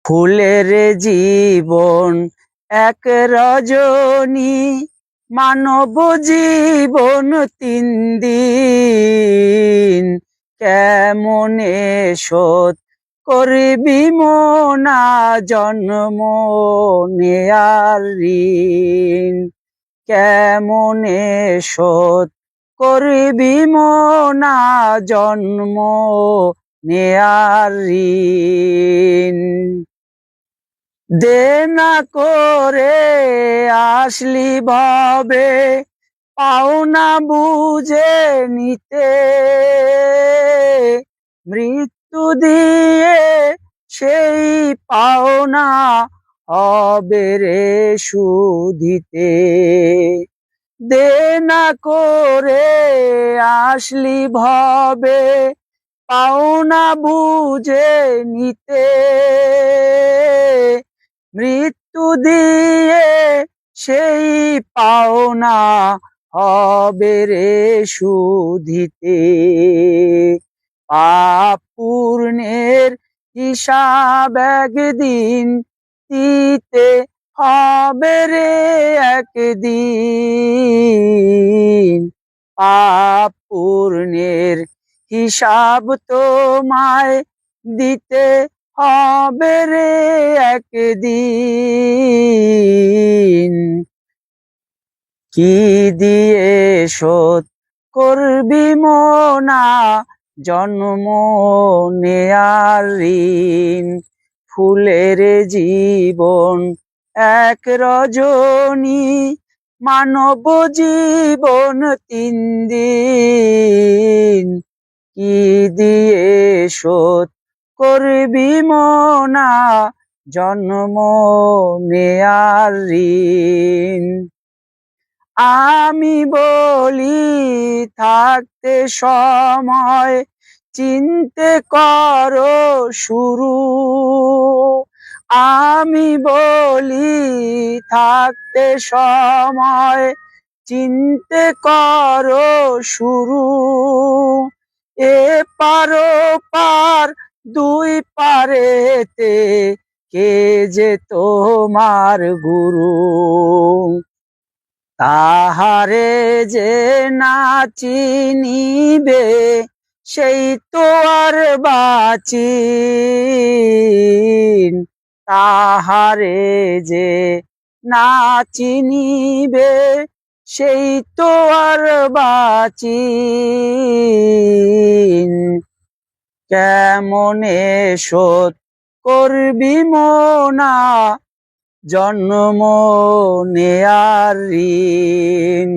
ফুলের জীবন এক রজনী, মানব জীবন 3 দিন। কেমনে শোধ করবি মোনা জন্ম নেয়ার ঋণ? কেমনে শোধ করবি মোনা জন্ম নেয়ার ঋণ? দেনা করে আসলি ভবে, পাওনা বুঝে নিতে। মৃত্যু দিয়ে সেই পাওনা হবে রে শুধিতে। দেনা করে আসলি ভবে, পাওনা বুঝে নিতে। মৃত্যু দিয়ে সেই পাওনা হবে রে শুধিতে। পাপ পুণ্যের হিসাব একদিন দিতে হবে রে একদিন। পাপ পুণ্যের হিসাব তোমায় দিতে হবে রে একদিন। কি দিয়ে শোধ করবি মোনা জন্ম নেয়ার ঋণ? ফুলের জীবন এক রজনী, মানব জীবন 3 দিন। কি দিয়ে শোধ করবি মোনা জন্ম নেয়ার ঋণ? আমি বলি থাকতে সময় চিনতে করো শুরু। আমি বলি থাকতে সময় চিনতে করো শুরু। এপার ওপার 2 পারেতে কে যে তোমার গুরু? তাহারে যে না চিনিবে, সেই তো আর বাঁচিন। তাহারে যে না চিনিবে, সেই তো আর বাঁচিন। কেমনে শোধ করবি মোনা জন্ম নেয়ার ঋণ?